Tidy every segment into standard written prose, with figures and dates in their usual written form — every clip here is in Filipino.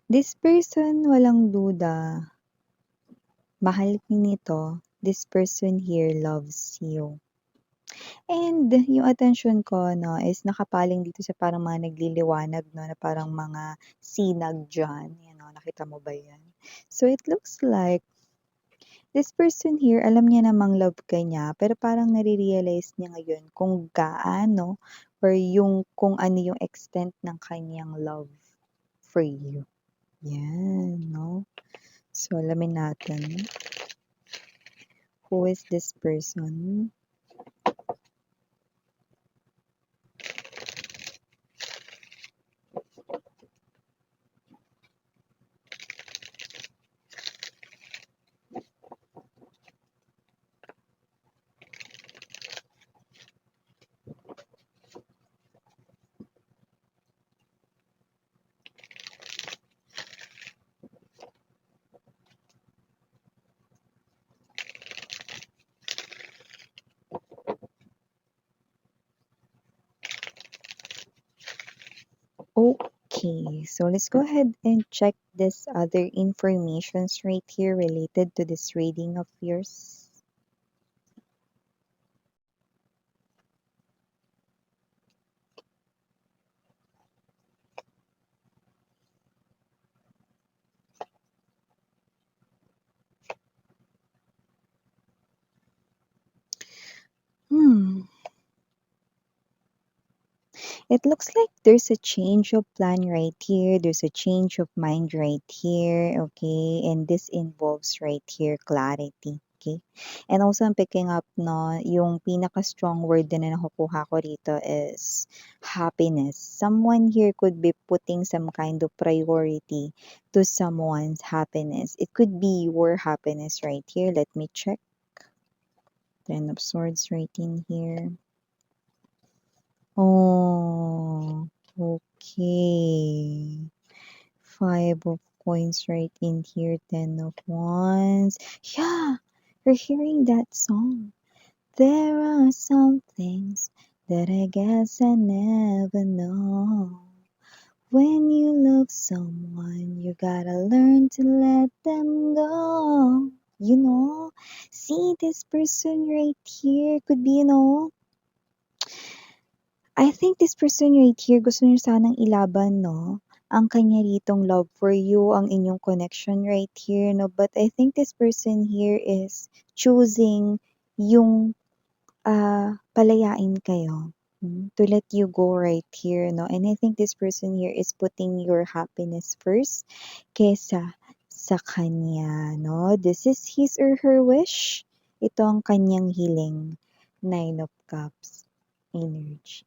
This person, walang duda, mahal ka nito. This person here loves you. And yung attention ko 'no, is nakapaling dito sa parang mga nagliliwanag 'no, na parang mga sinag diyan, you know, nakita mo ba 'yan? So it looks like this person here, alam niya namang love ka niya, pero parang nare-realize niya ngayon kung gaano or yung kung ano yung extent ng kaniyang love for you. 'Yan 'no. So alamin natin, who is this person? Okay, so let's go ahead and check this other informations right here related to this reading of yours. Hmm. It looks like there's a change of plan right here. There's a change of mind right here. Okay. And this involves right here clarity. Okay. And also, I'm picking up no, yung pinaka-strong word din na nakukuha ko rito is happiness. Someone here could be putting some kind of priority to someone's happiness. It could be your happiness right here. Let me check. Ten of Swords right in here. Oh, okay. Five of coins right in here, 10 of wands. Yeah, you're hearing that song. There are some things that I guess I never know. When you love someone, you gotta learn to let them go. You know, see this person right here could be, I think this person right here gusto niyo sanang ilaban 'no, ang kanya ritong love for you, ang inyong connection right here 'no, but I think this person here is choosing yung, palayain kayo, to let you go right here 'no, and I think this person here is putting your happiness first kesa sa kanya 'no. This is his or her wish. Ito ang kanyang hiling, Nine of Cups energy.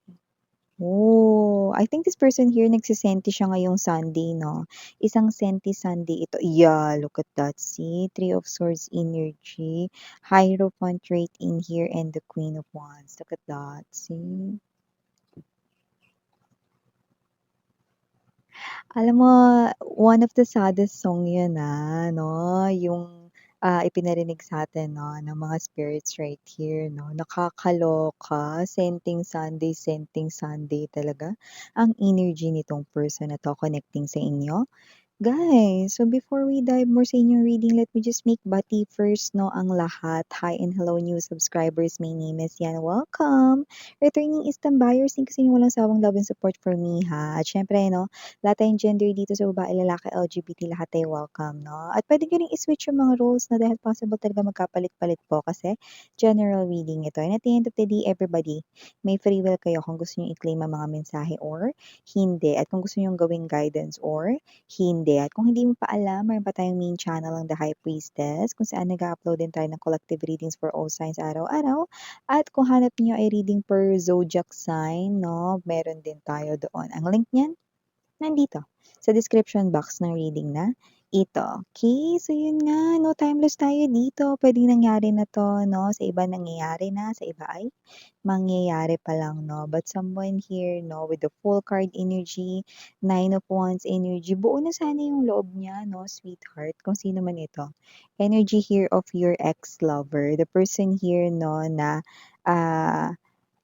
Oh, I think this person here nagsisenti siya ngayong Sunday 'no? Isang senti Sunday ito. Yeah, look at that, see? Three of Swords energy, Hierophant right in here, and the Queen of Wands. Look at that, see? Alam mo, one of the saddest song yun, 'no? Yung, ipinarinig sa'tin 'no, ng mga spirits right here 'no? Nakakaloka, senting Sunday talaga ang energy nitong person na 'to connecting sa inyo. Guys, so before we dive more sa inyong reading, let me just make bati first, no, ang lahat. Hi and hello new subscribers. My name is Yan. Welcome! Returning Eastern buyers, thank you sa inyong walang sawang love and support for me, ha. At syempre, no, lahat tayong gender dito sa babae, lalaki, LGBT, lahat tayo welcome, no. At pwede nyo rin i-switch yung mga roles na dahil possible talaga magkapalit-palit po kasi general reading ito. And at the end of the day, everybody, may free will kayo kung gusto nyo i-claim ang mga mensahe or hindi. At kung gusto nyo gawing guidance or hindi. At kung hindi mo pa alam, mayroon pa tayong main channel ang The High Priestess kung saan nag-upload din tayo ng collective readings for all signs araw-araw. At kung hanap niyo ay reading per zodiac sign, no, meron din tayo doon. Ang link niyan, nandito sa description box ng reading na ito. Okay, so yun nga, no, timeless tayo dito. Pwedeng nangyari na to, no, sa iba nangyayari na, sa iba ay mangyayari pa lang 'no. But someone here 'no, with the full card energy, Nine of Wands energy, buo na sana yung loob niya 'no, sweetheart, kung sino man ito. Energy here of your ex-lover, the person here 'no na,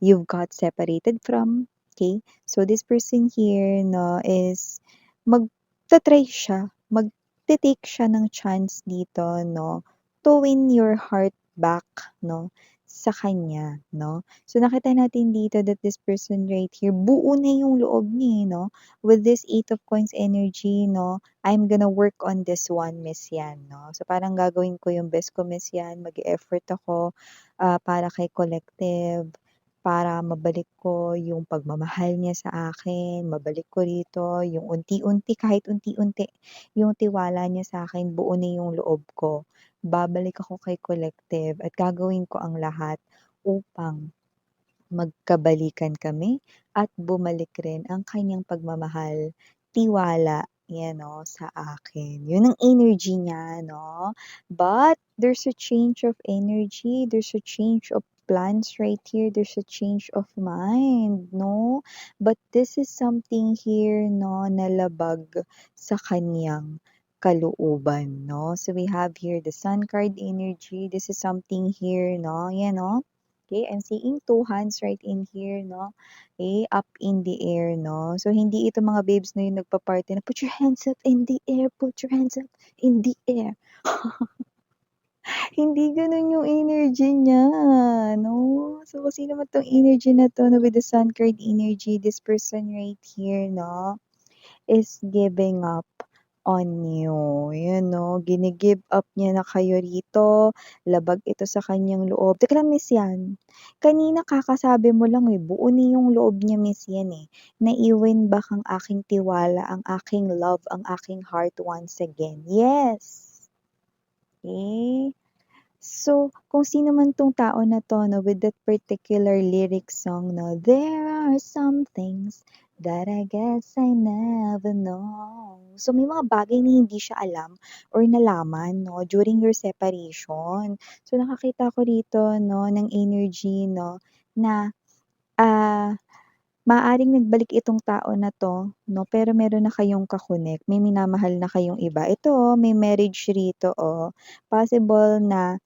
you've got separated from, okay. So this person here 'no is mag magta-try siya, magte-take siya ng chance dito 'no, to win your heart back 'no, sa kanya 'no. So nakita natin dito that this person right here, buo na yung loob niya, eh, 'no. With this 8 of Coins energy 'no, I'm gonna work on this one, Miss Yan 'no. So parang gagawin ko yung best ko, Miss Yan, mag-e-effort ako, para kay Collective. Para mabalik ko yung pagmamahal niya sa akin, mabalik ko rito yung unti-unti, kahit unti-unti, yung tiwala niya sa akin, buo na yung loob ko. Babalik ako kay Collective at gagawin ko ang lahat upang magkabalikan kami at bumalik rin ang kanyang pagmamahal, tiwala, 'yan 'no, sa akin. 'Yun ang energy niya 'no. But there's a change of energy, there's a change of plans right here, there's a change of mind 'no. But this is something here 'no, na labag sa kaniyang kalooban 'no. So we have here the Sun card energy, this is something here 'no, 'yan 'no. Okay, I'm seeing two hands right in here, no? Okay, up in the air, no? So, hindi ito mga babes na yung nagpa-party na, put your hands up in the air, put your hands up in the air. Hindi ganun yung energy niya, no? So, kung sino man tong energy na to, no, with the Sun card energy, this person right here, no, is giving up on you. Yun 'no, gini-give up niya na kayo rito, labag ito sa kanyang loob. Teka lang Miss Yan, kanina kakasabi mo lang, eh, buo na yung loob niya Miss Yan, eh. Nai-win back ang aking tiwala, ang aking love, ang aking heart once again. Yes! Eh, so, kung sino man 'tong tao na 'to 'no, with that particular lyric song 'no, "There are some things that I guess I never know." So, may mga bagay na hindi siya alam or nalaman 'no, during your separation. So, nakakita ko rito 'no, ng energy 'no, na, ah maaaring nagbalik itong tao na 'to 'no, pero meron na kayong ka-connect, may minamahal na kayong iba. Ito, may marriage rito, possible na,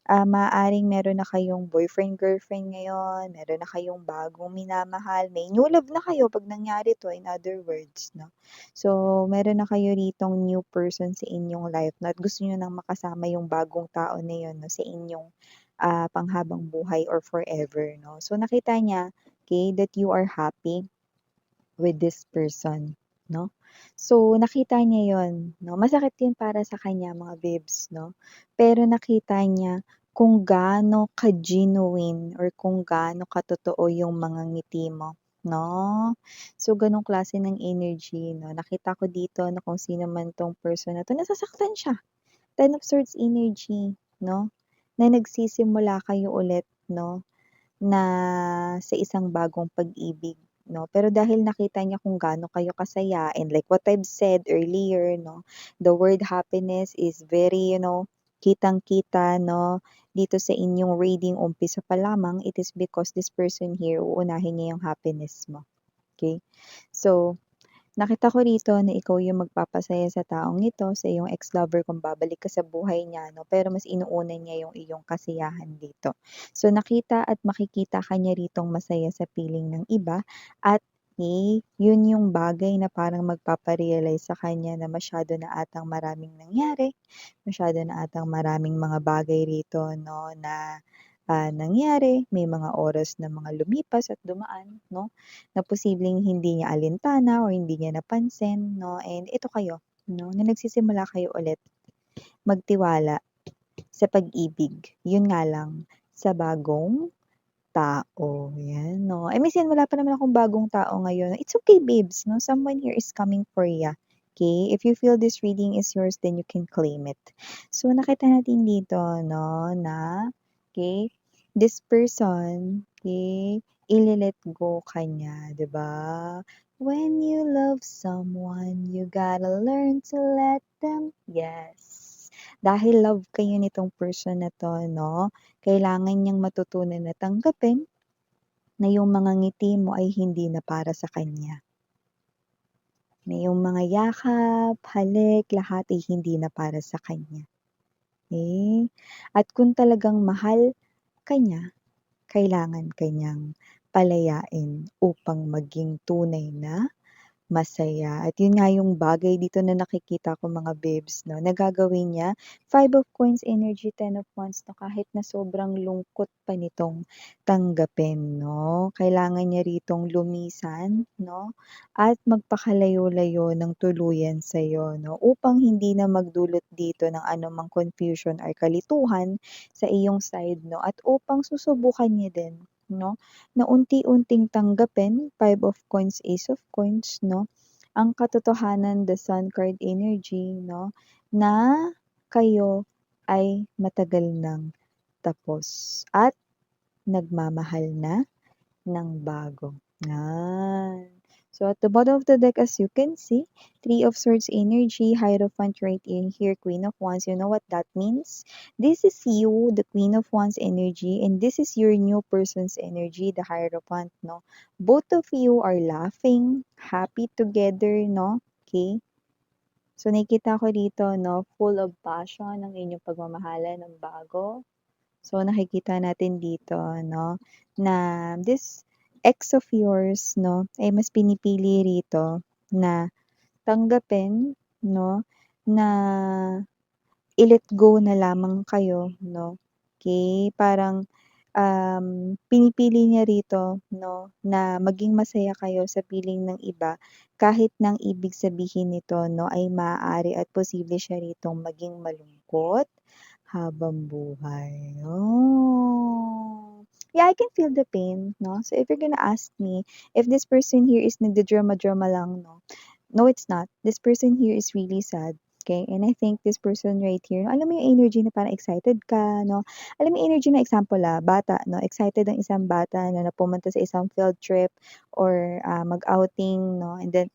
maaaring meron na kayong boyfriend, girlfriend ngayon, meron na kayong bagong minamahal, may new love na kayo 'pag nangyari 'to, in other words 'no. So, meron na kayo ritong new person sa inyong life 'no, at gusto niyo ng makasama yung bagong tao na yun 'no, sa inyong, panghabang buhay or forever 'no. So, nakita niya, okay, that you are happy with this person, 'no? So, nakita niya 'yon, 'no? Masakit 'yun para sa kanya mga babes, 'no? Pero nakita niya kung gaano ka-genuine or kung gaano katotoo yung mga ngiti mo, 'no? So, gano'ng klase ng energy, 'no? Nakita ko dito na kung sino man 'tong person na 'to, nasasaktan siya. Ten of Swords energy, 'no? Na nagsisimula kayo ulit, 'no? Na sa isang bagong pag-ibig 'no. Pero dahil nakita niya kung gaano kayo kasaya and like what I've said earlier 'no, the word happiness is very, kitang-kita 'no, dito sa inyong reading umpisa pa lamang, it is because this person here uunahin niya yung happiness mo, okay. So, nakita ko rito na ikaw yung magpapasaya sa taong ito, sa iyong ex-lover kung babalik ka sa buhay niya 'no, pero mas inuuna niya yung iyong kasiyahan dito. So nakita at makikita ka niya ritong masaya sa piling ng iba at yun yung bagay na parang magpapa-realize sa kanya na masyado na atang maraming nangyari, masyado na atang maraming mga bagay rito 'no na, nangyari, may mga oras na mga lumipas at dumaan 'no, na posibleng hindi niya alintana or hindi niya napansin 'no, and ito kayo 'no, na nagsisimula kayo ulit magtiwala sa pag-ibig. Yun nga lang, sa bagong tao, 'yan 'no. Eh, minsan wala pa naman akong bagong tao ngayon. It's okay babes 'no, someone here is coming for ya, okay. If you feel this reading is yours, then you can claim it. So, nakita natin dito 'no, na okay, this person, okay, ile-let go ka niya, 'di ba? When you love someone, you gotta learn to let them yes. Dahil love kayo nitong person na 'to 'no, kailangan niyang matutunan na tanggapin na yung mga ngiti mo ay hindi na para sa kanya. Na yung mga yakap, halik, lahat ay hindi na para sa kanya, at kung talagang mahal ka niya, kailangan ka niyang palayain upang maging tunay na masaya. At yun nga yung bagay dito na nakikita ko mga babes 'no, na gagawin niya. Five of Coins energy, Ten of Wands 'no, kahit na sobrang lungkot pa nitong tanggapin 'no, kailangan niya ritong lumisan 'no, at magpakalayo-layo ng tuluyan sa'yo 'no, upang hindi na magdulot dito ng anumang confusion or kalituhan sa iyong side 'no, at upang susubukan niya din 'no, na unti-unting tanggapin, Five of Coins, Ace of Coins 'no, ang katotohanan, the Sun card energy 'no, na kayo ay matagal ng tapos at nagmamahal na ng bago. Yan. So at the bottom of the deck, as you can see, Three of Swords energy, Hierophant right in here, Queen of Wands. You know what that means? This is you, the Queen of Wands energy, and this is your new person's energy, the Hierophant, no? Both of you are laughing, happy together, no? Okay? So nakikita ko dito, no? Full of passion ang inyong pagmamahalan ng bago. So, nakikita natin dito, no, na this ex of yours, no, ay mas pinipili rito na tanggapin, no, na i-let go na lamang kayo, no. Okay, parang, pinipili niya rito, no, na maging masaya kayo sa piling ng iba kahit nang ibig sabihin nito, no, ay maaari at posible siya ritong maging malungkot habang buhay. Oh. Yeah, I can feel the pain, no? So if you're gonna ask me if this person here is nagda-drama-drama lang, no? No, it's not. This person here is really sad. Okay? And I think this person right here, no, alam mo yung energy na parang excited ka, no? Alam mo yung energy na example, bata, no? Excited ang isang bata na pumunta sa isang field trip or mag-outing, no? And then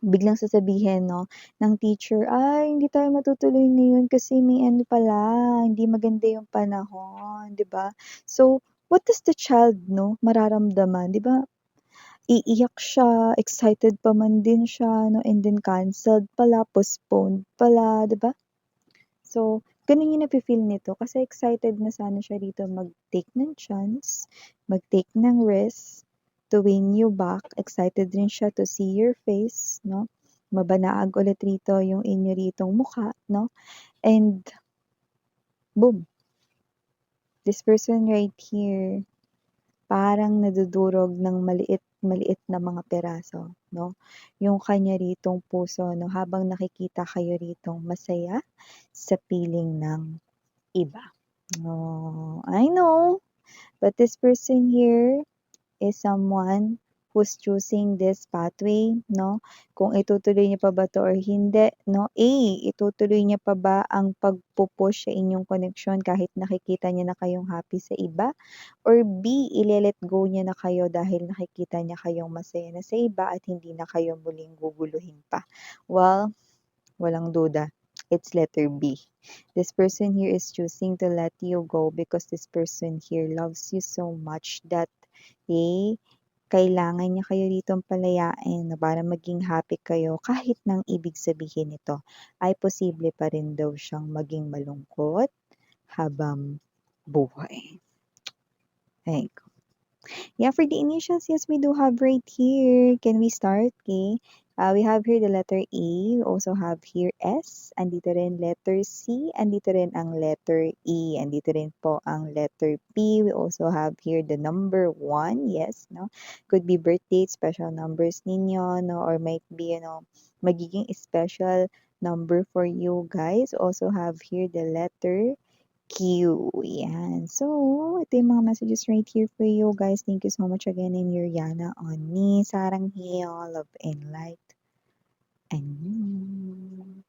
biglang sasabihin 'no, ng teacher, "Ay hindi tayo matutuloy ngayon kasi may ano pala, hindi maganda yung panahon." 'Di ba? So, what does the child 'no, mararamdaman, 'di ba? Iiyak siya, excited pa man din siya 'no, and then canceled pala, postponed pala, 'di ba? So, gano'n yung nafi-feel nito kasi excited na sana siya rito mag-take ng chance, mag-take ng risk to win you back. Excited rin siya to see your face, 'no? Mabanaag ulit rito yung inyo ritong mukha, 'no? And boom, this person right here, parang nadudurog ng maliit-maliit na mga piraso, 'no? Yung kanya ritong puso 'no, habang nakikita kayo ritong masaya sa piling ng iba. Oh, I know, but this person here is someone who's choosing this pathway, no? Kung itutuloy niya pa ba 'to or hindi, no? A, itutuloy niya pa ba ang pagpu-push sa inyong koneksyon kahit nakikita niya na kayong happy sa iba? Or B, ile-let go niya na kayo dahil nakikita niya kayong masaya na sa iba at hindi na kayo muling guguluhin pa? Well, walang duda, it's letter B. This person here is choosing to let you go because this person here loves you so much that eh, kailangan niya kayo ditong palayain na para maging happy kayo kahit nang ibig sabihin nito ay posible pa rin daw siyang maging malungkot habang buhay. Ay, yeah, for the initials, yes, we do have right here. Can we start? Okay. We have here the letter A. We also have here S. Andito rin letter C. Andito rin ang letter E. Andito rin po ang letter P. We also have here the number 1. Yes, no? Could be birth date, special numbers ninyo, no? Or might be, magiging special number for you guys. Also have here the letter Q. Yan. So, ito yung mga messages right here for you guys. Thank you so much again in your Yana on me. Sarang Hill, love and light. And you.